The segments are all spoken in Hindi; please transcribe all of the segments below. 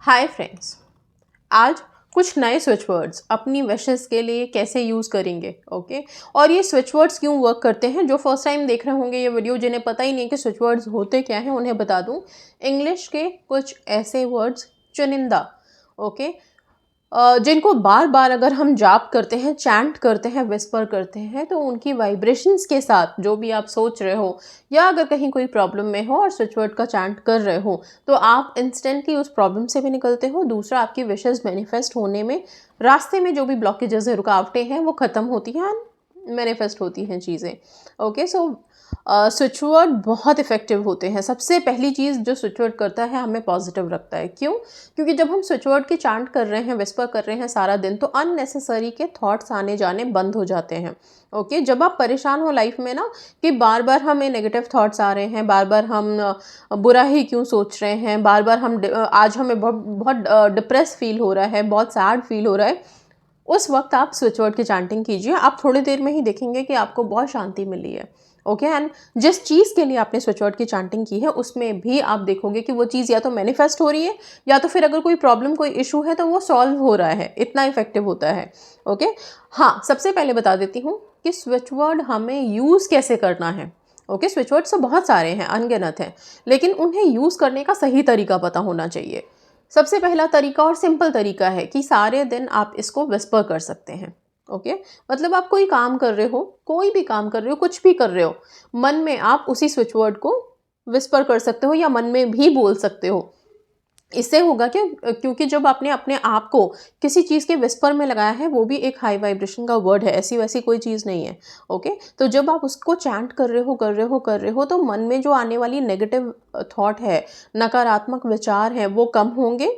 Hi friends. आज कुछ नए स्विच वर्ड्स अपनी विशेस के लिए कैसे यूज़ करेंगे। ओके और ये स्विच वर्ड्स क्यों वर्क करते हैं, जो फर्स्ट टाइम देख रहे होंगे ये वीडियो, जिन्हें पता ही नहीं कि स्विच वर्ड्स होते क्या हैं, उन्हें बता दूं। इंग्लिश के कुछ ऐसे वर्ड्स चुनिंदा, ओके, जिनको बार बार अगर हम जाप करते हैं, चैंट करते हैं, विस्पर करते हैं, तो उनकी वाइब्रेशंस के साथ जो भी आप सोच रहे हो या अगर कहीं कोई प्रॉब्लम में हो और स्विच वर्ड का चैंट कर रहे हो तो आप इंस्टेंटली उस प्रॉब्लम से भी निकलते हो। दूसरा, आपकी विशेस मैनिफेस्ट होने में रास्ते में जो भी ब्लॉकेजेस है, रुकावटें हैं, वो ख़त्म होती हैं, मैनिफेस्ट होती हैं चीज़ें। ओके सो स्विच वर्ड बहुत इफ़ेक्टिव होते हैं। सबसे पहली चीज़ जो स्विच वर्ड करता है, हमें पॉजिटिव रखता है। क्यों? क्योंकि जब हम स्विच वर्ड की चांट कर रहे हैं, विस्पर कर रहे हैं सारा दिन, तो अननेसेसरी के थॉट्स आने जाने बंद हो जाते हैं। ओके जब आप परेशान हो लाइफ में ना, कि बार बार हमें नेगेटिव थॉट्स आ रहे हैं, बार बार हम बुरा ही क्यों सोच रहे हैं, बार बार हम आज हमें बहुत बहुत डिप्रेस फील हो रहा है, बहुत सैड फील हो रहा है, उस वक्त आप स्विच वर्ड की चैंटिंग कीजिए। आप थोड़ी देर में ही देखेंगे कि आपको बहुत शांति मिली है। ओके एंड जिस चीज़ के लिए आपने स्विच वर्ड की चैंटिंग की है, उसमें भी आप देखोगे कि वो चीज़ या तो मैनिफेस्ट हो रही है, या तो फिर अगर कोई प्रॉब्लम, कोई इशू है, तो वो सॉल्व हो रहा है। इतना इफेक्टिव होता है। ओके हाँ, सबसे पहले बता देती हूँ कि स्विच वर्ड हमें यूज़ कैसे करना है। ओके स्विच वर्ड तो बहुत सारे हैं, अनगिनत हैं, लेकिन उन्हें यूज़ करने का सही तरीका पता होना चाहिए। सबसे पहला तरीका और सिंपल तरीका है कि सारे दिन आप इसको विस्पर कर सकते हैं। ओके मतलब आप कोई काम कर रहे हो, कोई भी काम कर रहे हो, कुछ भी कर रहे हो, मन में आप उसी स्विच वर्ड को विस्पर कर सकते हो या मन में भी बोल सकते हो। इससे होगा क्या, क्योंकि जब आपने अपने आप को किसी चीज़ के विस्पर में लगाया है, वो भी एक हाई वाइब्रेशन का वर्ड है, ऐसी वैसी कोई चीज़ नहीं है। ओके तो जब आप उसको चैंट कर रहे हो तो मन में जो आने वाली नेगेटिव थॉट है, नकारात्मक विचार हैं, वो कम होंगे।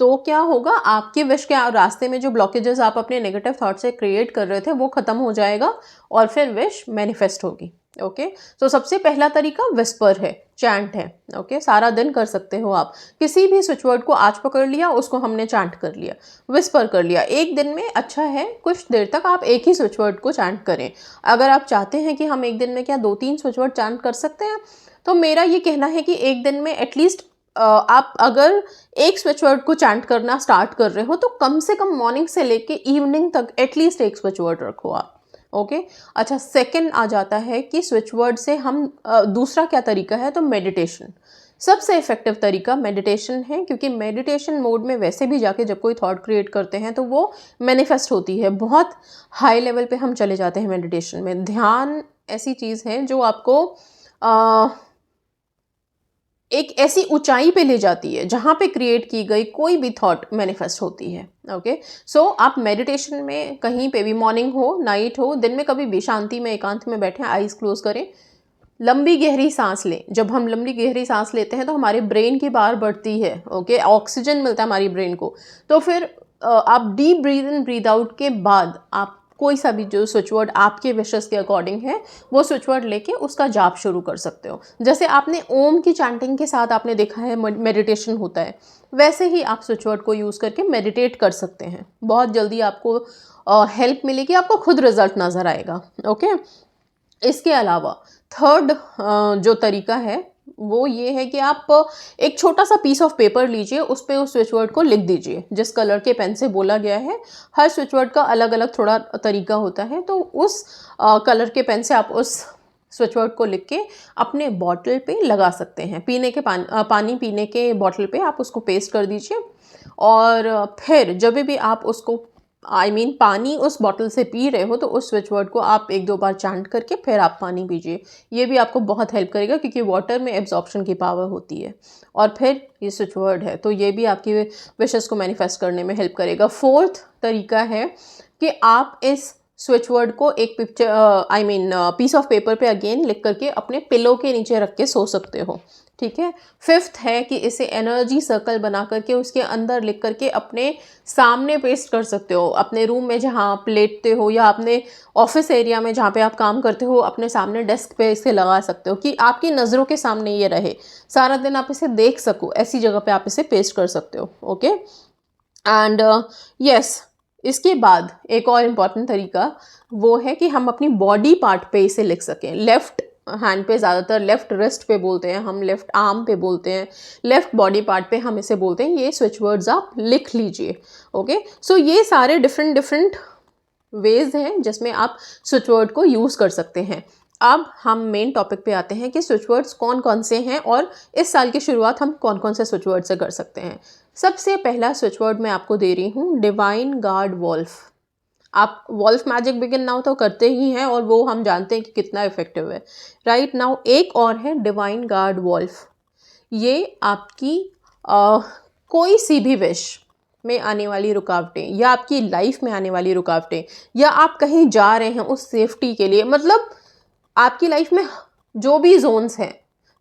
तो क्या होगा, आपकी विश के रास्ते में जो ब्लॉकेजेस आप अपने नेगेटिव थॉट से क्रिएट कर रहे थे, वो खत्म हो जाएगा और फिर विश मैनिफेस्ट होगी। ओके तो सबसे पहला तरीका विस्पर है, चैंट है। ओके सारा दिन कर सकते हो आप। किसी भी स्विच वर्ड को आज पकड़ लिया, उसको हमने चैंट कर लिया, विस्पर कर लिया, एक दिन में अच्छा है कुछ देर तक आप एक ही स्विच वर्ड को चैंट करें। अगर आप चाहते हैं कि हम एक दिन में क्या 2-3 स्विच वर्ड चैंट कर सकते हैं, तो मेरा ये कहना है कि एक दिन में एटलीस्ट आप अगर एक स्विच वर्ड को चैंट करना स्टार्ट कर रहे हो, तो कम से कम मॉर्निंग से लेके इवनिंग तक एटलीस्ट एक स्विच वर्ड रखो आप। ओके अच्छा, सेकंड आ जाता है कि स्विच वर्ड से हम दूसरा क्या तरीका है, तो मेडिटेशन। सबसे इफेक्टिव तरीका मेडिटेशन है, क्योंकि मेडिटेशन मोड में वैसे भी जाके जब कोई थॉट क्रिएट करते हैं तो वो मैनिफेस्ट होती है। बहुत हाई लेवल पे हम चले जाते हैं मेडिटेशन में। ध्यान ऐसी चीज़ है जो आपको एक ऐसी ऊंचाई पे ले जाती है जहाँ पे क्रिएट की गई कोई भी थॉट मैनिफेस्ट होती है। ओके सो आप मेडिटेशन में कहीं पे भी, मॉर्निंग हो, नाइट हो, दिन में कभी भी शांति में, एकांत में बैठें, आइज़ क्लोज करें, लंबी गहरी सांस लें। जब हम लंबी गहरी सांस लेते हैं तो हमारे ब्रेन की पावर बढ़ती है। ओके ऑक्सीजन मिलता है हमारी ब्रेन को। तो फिर आप deep breathe in breathe out के बाद आप कोई सा भी जो स्विच वर्ड आपके विशेस के अकॉर्डिंग है, वो स्विच वर्ड लेके उसका जाप शुरू कर सकते हो। जैसे आपने ओम की चैंटिंग के साथ आपने देखा है मेडिटेशन होता है, वैसे ही आप स्विच वर्ड को यूज़ करके मेडिटेट कर सकते हैं। बहुत जल्दी आपको हेल्प मिलेगी, आपको खुद रिजल्ट नज़र आएगा। ओके इसके अलावा थर्ड जो तरीका है वो ये है कि आप एक छोटा सा पीस ऑफ पेपर लीजिए, उस पे उस स्विच वर्ड को लिख दीजिए जिस कलर के पेन से बोला गया है। हर स्विच वर्ड का अलग अलग थोड़ा तरीका होता है, तो उस कलर के पेन से आप उस स्विच वर्ड को लिख के अपने बॉटल पे लगा सकते हैं। पीने के पानी पीने के बॉटल पे आप उसको पेस्ट कर दीजिए, और फिर जब भी आप उसको पानी उस बॉटल से पी रहे हो, तो उस स्विच वर्ड को आप 1-2 बार चैंट करके फिर आप पानी पीजिए। ये भी आपको बहुत हेल्प करेगा, क्योंकि वाटर में एब्जॉर्प्शन की पावर होती है। और फिर ये स्विच वर्ड है, तो ये भी आपकी विशेस को मैनिफेस्ट करने में हेल्प करेगा। फोर्थ तरीका है कि आप इस स्विच वर्ड को एक पीस ऑफ पेपर पे अगेन लिख करके अपने पिलो के नीचे रख के सो सकते हो। ठीक है। फिफ्थ है कि इसे एनर्जी सर्कल बना करके उसके अंदर लिख करके अपने सामने पेस्ट कर सकते हो। अपने रूम में जहाँ आप लेटते हो, या अपने ऑफिस एरिया में जहाँ पे आप काम करते हो, अपने सामने डेस्क पे इसे लगा सकते हो कि आपकी नज़रों के सामने ये रहे, सारा दिन आप इसे देख सको, ऐसी जगह पे आप इसे पेस्ट कर सकते हो। ओके एंड यस, इसके बाद एक और इम्पॉर्टेंट तरीका वो है कि हम अपनी बॉडी पार्ट पे इसे लिख सकें। लेफ्ट हैंड पे ज़्यादातर लेफ़्ट रिस्ट पे बोलते हैं हम, लेफ़्ट आर्म पे बोलते हैं, लेफ़्ट बॉडी पार्ट पे हम इसे बोलते हैं। ये स्विच वर्ड्स आप लिख लीजिए। ओके, सो ये सारे डिफरेंट वेज़ हैं जिसमें आप स्विच वर्ड को यूज़ कर सकते हैं। अब हम मेन टॉपिक पे आते हैं कि स्विच वर्ड्स कौन कौन से हैं और इस साल की शुरुआत हम कौन कौन से स्विच वर्ड से कर सकते हैं। सबसे पहला स्विच वर्ड मैं आपको दे रही हूँ, डिवाइन गार्ड वॉल्फ। आप वॉल्फ मैजिक बिगिन नाउ तो करते ही हैं और वो हम जानते हैं कि कितना इफेक्टिव है। राइट नाउ एक और है डिवाइन गार्ड वॉल्फ। ये आपकी कोई सी भी विश में आने वाली रुकावटें या आपकी लाइफ में आने वाली रुकावटें या आप कहीं जा रहे हैं उस सेफ्टी के लिए, मतलब आपकी लाइफ में जो भी जोन्स हैं,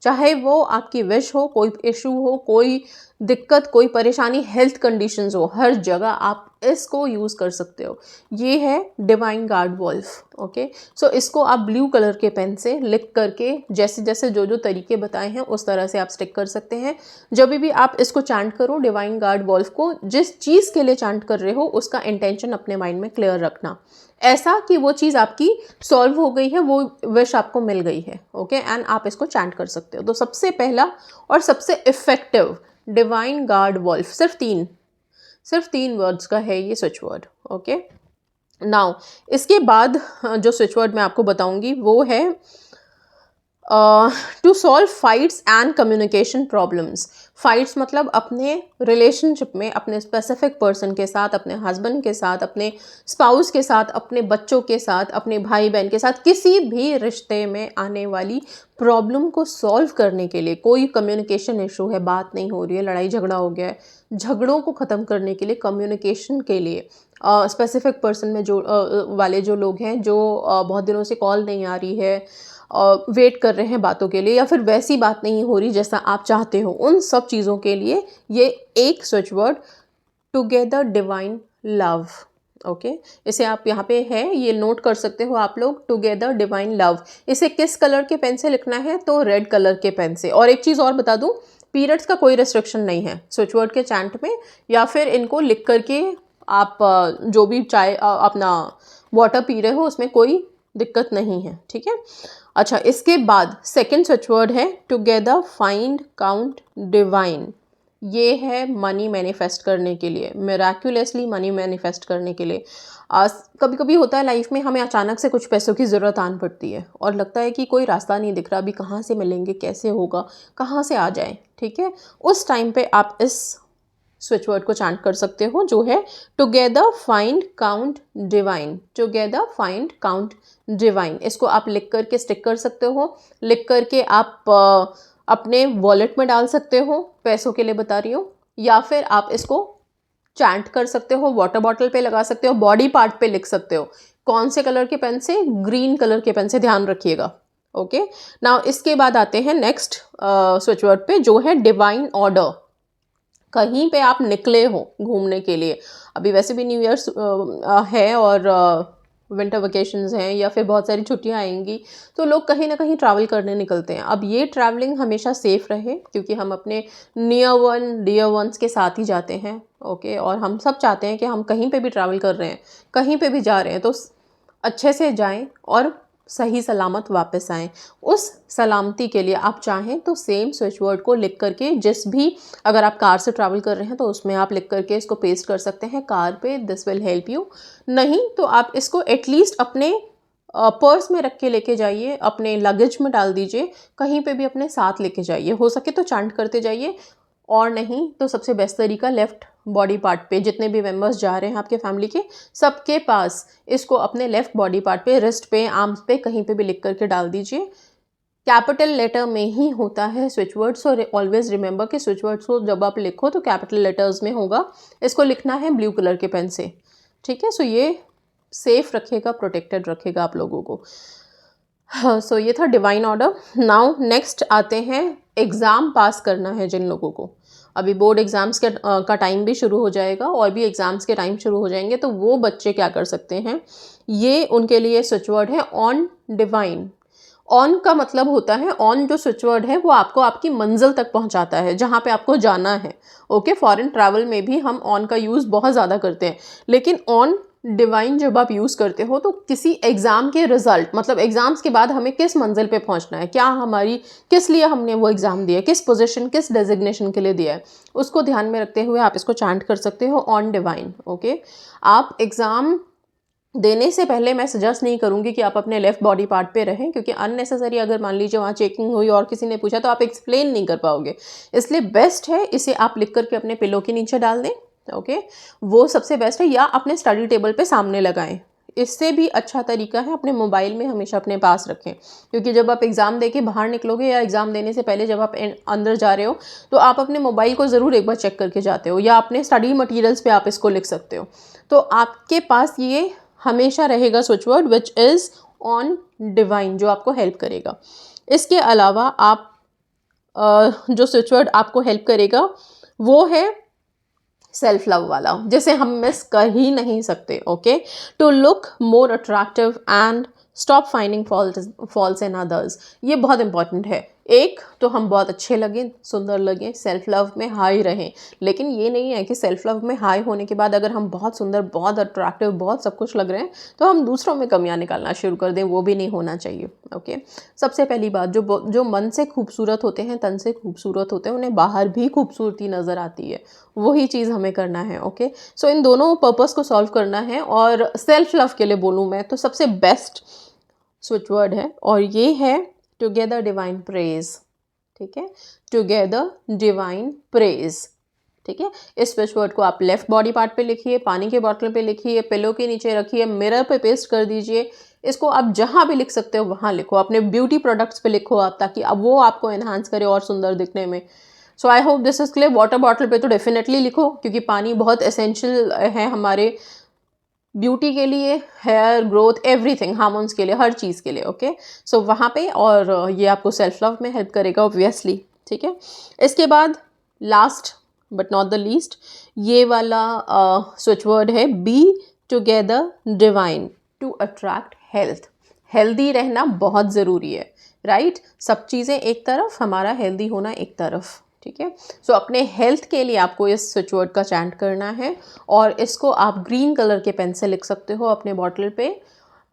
चाहे वो आपकी विश हो, कोई इशू हो, कोई दिक्कत, कोई परेशानी, हेल्थ कंडीशंस हो, हर जगह आप इसको यूज़ कर सकते हो। ये है डिवाइन गार्ड वॉल्फ। ओके, सो इसको आप ब्लू कलर के पेन से लिख करके जैसे जैसे जो जो तरीके बताए हैं उस तरह से आप स्टिक कर सकते हैं। जब भी आप इसको चांट करो, डिवाइन गार्ड वॉल्फ को, जिस चीज़ के लिए चांट कर रहे हो उसका इंटेंशन अपने माइंड में क्लियर रखना, ऐसा कि वो चीज़ आपकी सॉल्व हो गई है, वो विश आपको मिल गई है। ओके, एंड आप इसको चैंट कर सकते हो। तो सबसे पहला और सबसे इफ़ेक्टिव डिवाइन गार्ड वॉल्फ, सिर्फ तीन वर्ड्स का है ये स्विच वर्ड। ओके, नाउ इसके बाद जो स्विच वर्ड मैं आपको बताऊंगी वो है to solve fights and communication problems. Fights मतलब अपने रिलेशनशिप में अपने स्पेसिफिक पर्सन के साथ, अपने हस्बैंड के साथ, अपने स्पाउस के साथ, अपने बच्चों के साथ, अपने भाई बहन के साथ, किसी भी रिश्ते में आने वाली प्रॉब्लम को सॉल्व करने के लिए, कोई कम्युनिकेशन इशू है, बात नहीं हो रही है, लड़ाई झगड़ा हो गया है, झगड़ों को ख़त्म करने के लिए, कम्युनिकेशन के लिए, स्पेसिफिक पर्सन में जो वाले जो लोग हैं, जो बहुत दिनों से कॉल नहीं आ रही है, वेट कर रहे हैं बातों के लिए, या फिर वैसी बात नहीं हो रही जैसा आप चाहते हो, उन सब चीज़ों के लिए ये एक switch word, together divine love. Okay, इसे आप यहाँ पे है ये नोट कर सकते हो आप लोग, टुगेदर डिवाइन लव। इसे किस कलर के पेन से लिखना है? तो रेड कलर के पेन से। और एक चीज़ और बता दूँ, पीरियड्स का कोई रेस्ट्रिक्शन नहीं है स्विच वर्ड के चैंट में, या फिर इनको लिख करके आप जो भी चाय अपना वाटर पी रहे हो उसमें कोई दिक्कत नहीं है। ठीक है, अच्छा, इसके बाद सेकंड स्विच वर्ड है टुगेदर फाइंड काउंट डिवाइन। ये है मनी मैनिफेस्ट करने के लिए, मिराक्युलसली मनी मैनिफेस्ट करने के लिए। कभी कभी होता है लाइफ में, हमें अचानक से कुछ पैसों की ज़रूरत आन पड़ती है और लगता है कि कोई रास्ता नहीं दिख रहा, अभी कहाँ से मिलेंगे, कैसे होगा, कहाँ से आ जाए। ठीक है, उस टाइम पे आप इस स्विच वर्ड को चैंट कर सकते हो, जो है together find count divine. Together find count divine, इसको आप लिख करके स्टिक कर सकते हो, लिख करके आप अपने वॉलेट में डाल सकते हो, पैसों के लिए बता रही हूँ, या फिर आप इसको चैंट कर सकते हो, वाटर बॉटल पे लगा सकते हो, बॉडी पार्ट पे लिख सकते हो। कौन से कलर के पेन से? ग्रीन कलर के पेन से, ध्यान रखिएगा। ओके, नाउ इसके बाद आते हैं नेक्स्ट स्विच वर्ड पे, जो है डिवाइन ऑर्डर। कहीं पे आप निकले हो घूमने के लिए, अभी वैसे भी न्यू ईयर्स है और विंटर वेकेशंस हैं या फिर बहुत सारी छुट्टियां आएंगी, तो लोग कहीं ना कहीं ट्रैवल करने निकलते हैं। अब ये ट्रैवलिंग हमेशा सेफ़ रहे, क्योंकि हम अपने नियर डियर वंस के साथ ही जाते हैं। ओके, और हम सब चाहते हैं कि हम कहीं पे भी ट्रैवल कर रहे हैं, कहीं पे भी जा रहे हैं, तो अच्छे से जाएं और सही सलामत वापस आएँ। उस सलामती के लिए आप चाहें तो सेम स्विच वर्ड को लिख करके, जिस भी, अगर आप कार से ट्रैवल कर रहे हैं तो उसमें आप लिख करके इसको पेस्ट कर सकते हैं कार पे, दिस विल हेल्प यू। नहीं तो आप इसको एटलीस्ट अपने पर्स में रख के लेके जाइए, अपने लगेज में डाल दीजिए, कहीं पे भी अपने साथ लेके जाइए, हो सके तो चैंट करते जाइए, और नहीं तो सबसे बेस्ट तरीका लेफ़्ट बॉडी पार्ट पे, जितने भी मेंबर्स जा रहे हैं आपके फैमिली के, सबके पास इसको अपने लेफ़्ट बॉडी पार्ट पे, रिस्ट पे, आर्म्स पे, कहीं पे भी लिख करके डाल दीजिए। कैपिटल लेटर में ही होता है स्विच वर्ड्स, और ऑलवेज रिमेंबर कि स्विच वर्ड्स को जब आप लिखो तो कैपिटल लेटर्स में होगा। इसको लिखना है ब्लू कलर के पेन से। ठीक है, सो ये सेफ रखेगा, प्रोटेक्टेड रखेगा आप लोगों को। हाँ, सो ये था डिवाइन ऑर्डर। नाउ नेक्स्ट आते हैं, एग्ज़ाम पास करना है जिन लोगों को, अभी बोर्ड एग्ज़ाम्स का टाइम भी शुरू हो जाएगा और भी एग्ज़ाम्स के टाइम शुरू हो जाएंगे, तो वो बच्चे क्या कर सकते हैं, ये उनके लिए स्विच वर्ड है ऑन डिवाइन। ऑन का मतलब होता है, ऑन जो स्विच वर्ड है वो आपको आपकी मंजिल तक पहुंचाता है, जहाँ पे आपको जाना है। ओके, फॉरेन ट्रैवल में भी हम ऑन का यूज़ बहुत ज़्यादा करते हैं, लेकिन ऑन डिवाइन जब आप यूज़ करते हो तो किसी एग्ज़ाम के रिज़ल्ट, मतलब एग्ज़ाम्स के बाद हमें किस मंजिल पे पहुंचना है, क्या हमारी किस लिए हमने वो एग्ज़ाम दिया है, किस पोजीशन किस डेजिग्नेशन के लिए दिया है, उसको ध्यान में रखते हुए आप इसको चैंट कर सकते हो ऑन डिवाइन। ओके, आप एग्ज़ाम देने से पहले मैं सजेस्ट नहीं करूँगी कि आप अपने लेफ़्ट बॉडी पार्ट पे रहें, क्योंकि अननेसेसरी अगर मान लीजिए वहाँ चेकिंग हुई और किसी ने पूछा तो आप एक्सप्लेन नहीं कर पाओगे। इसलिए बेस्ट है इसे आप लिख करके अपने पिलो के नीचे डाल दें। ओके, वो सबसे बेस्ट है, या अपने स्टडी टेबल पे सामने लगाएं। इससे भी अच्छा तरीका है अपने मोबाइल में हमेशा अपने पास रखें, क्योंकि जब आप एग्ज़ाम दे के बाहर निकलोगे या एग्ज़ाम देने से पहले जब आप अंदर जा रहे हो तो आप अपने मोबाइल को ज़रूर एक बार चेक करके जाते हो, या अपने स्टडी मटीरियल्स पे आप इसको लिख सकते हो। तो आपके पास ये हमेशा रहेगा switch word which is on divine, जो आपको हेल्प करेगा। इसके अलावा आप जो स्विच वर्ड आपको हेल्प करेगा वो है सेल्फ लव वाला, जिसे हम मिस कर ही नहीं सकते। Okay, to look more attractive and stop finding faults in others. ये बहुत इंपॉर्टेंट है। एक तो हम बहुत अच्छे लगें, सुंदर लगें, सेल्फ लव में हाई रहें, लेकिन ये नहीं है कि सेल्फ लव में हाई होने के बाद अगर हम बहुत सुंदर, बहुत अट्रैक्टिव, बहुत सब कुछ लग रहे हैं तो हम दूसरों में कमियां निकालना शुरू कर दें, वो भी नहीं होना चाहिए। ओके, सबसे पहली बात, जो मन से खूबसूरत होते हैं, तन से खूबसूरत होते हैं, उन्हें बाहर भी खूबसूरती नज़र आती है, वही चीज़ हमें करना है। ओके, सो इन दोनों पर्पस को सॉल्व करना है। और सेल्फ लव के लिए बोलूँ मैं तो सबसे बेस्ट स्विच वर्ड है, और ये है टुगेदर डिवाइन प्रेज। ठीक है, टुगेदर डिवाइन प्रेज। ठीक है, इस स्विच वर्ड को आप लेफ्ट बॉडी पार्ट पे लिखिए, पानी के बॉटल पे लिखिए, पिलो के नीचे रखिए, मिरर पे पेस्ट कर दीजिए। इसको आप जहाँ भी लिख सकते हो वहाँ लिखो, अपने ब्यूटी प्रोडक्ट्स पे लिखो आप, ताकि अब वो आपको एनहांस करे और सुंदर दिखने में। So I hope this is clear. Water bottle पे तो डेफिनेटली लिखो, क्योंकि पानी बहुत एसेंशियल है हमारे ब्यूटी के लिए, हेयर ग्रोथ, एवरीथिंग, हार्मोन्स के लिए, हर चीज़ के लिए। ओके, सो वहाँ पे, और ये आपको सेल्फ लव में हेल्प करेगा ऑब्वियसली। ठीक है, इसके बाद last but not the least, ये वाला स्विच वर्ड है be together divine to attract health. Healthy रहना बहुत ज़रूरी है, राइट? सब चीज़ें एक तरफ, हमारा हेल्दी होना एक तरफ। ठीक है, सो अपने हेल्थ के लिए आपको इस स्विच वर्ड का चैंट करना है, और इसको आप ग्रीन कलर के पेन से लिख सकते हो अपने बॉटल पे।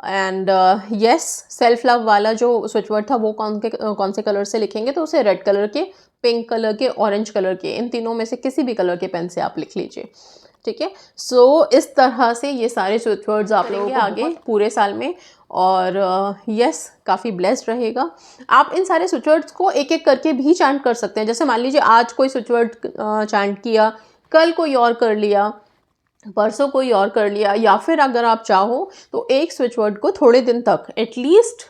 एंड यस, सेल्फ लव वाला जो स्विच वर्ड था वो कौन से कलर से लिखेंगे, तो उसे रेड कलर के, पिंक कलर के, ऑरेंज कलर के, इन तीनों में से किसी भी कलर के पेन से आप लिख लीजिए। ठीक है, सो इस तरह से ये सारे स्विच वर्ड्स आप लेंगे आगे पूरे साल में, और यस काफ़ी ब्लेस्ड रहेगा। आप इन सारे स्विच वर्ड्स को एक एक करके भी चैंट कर सकते हैं। जैसे मान लीजिए आज कोई स्विच वर्ड चैंट किया, कल कोई और कर लिया, परसों कोई और कर लिया, या फिर अगर आप चाहो तो एक स्विच वर्ड को थोड़े दिन तक, एटलीस्ट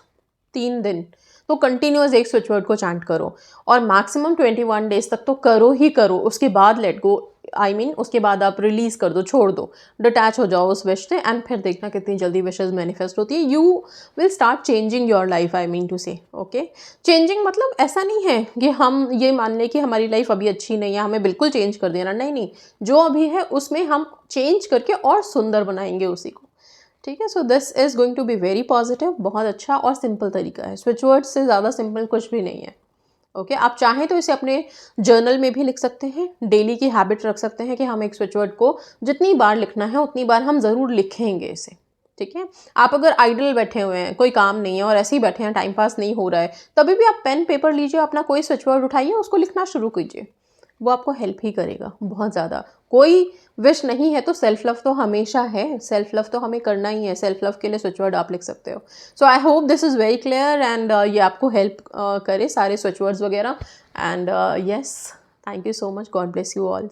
3 दिन तो कंटिन्यूअस एक स्विच वर्ड को चैंट करो, और मैक्सिमम 21 डेज तक तो करो ही करो। उसके बाद लेट गो, उसके बाद आप रिलीज़ कर दो, छोड़ दो, डिटैच हो जाओ उस विश से, एंड फिर देखना कितनी जल्दी विशेज़ मैनिफेस्ट होती है। You will start changing your life, I mean to say. Okay, changing मतलब ऐसा नहीं है कि हम ये मान लें कि हमारी लाइफ अभी अच्छी नहीं है, हमें बिल्कुल चेंज कर देना, नहीं नहीं, जो अभी है उसमें हम चेंज करके और सुंदर बनाएंगे उसी को। ठीक है, so this is going to be very positive. बहुत अच्छा और सिंपल तरीका है, स्विच वर्ड्स से ज़्यादा सिंपल कुछ भी नहीं है। ओके, आप चाहें तो इसे अपने जर्नल में भी लिख सकते हैं, डेली की हैबिट रख सकते हैं कि हम एक स्विच वर्ड को जितनी बार लिखना है उतनी बार हम ज़रूर लिखेंगे इसे। ठीक है, आप अगर आइडल बैठे हुए हैं, कोई काम नहीं है और ऐसे ही बैठे हैं, टाइम पास नहीं हो रहा है, तभी भी आप पेन पेपर लीजिए, अपना कोई स्विच वर्ड उठाइए, उसको लिखना शुरू कीजिए, वो आपको हेल्प ही करेगा बहुत ज़्यादा। कोई विश नहीं है तो सेल्फ लव तो हमेशा है, सेल्फ लव तो हमें करना ही है, सेल्फ लव के लिए स्विच वर्ड आप लिख सकते हो। So I hope this is very clear, and ये आपको हेल्प करे सारे स्विच वर्ड्स वगैरह। And yes, thank you so much, God bless you all.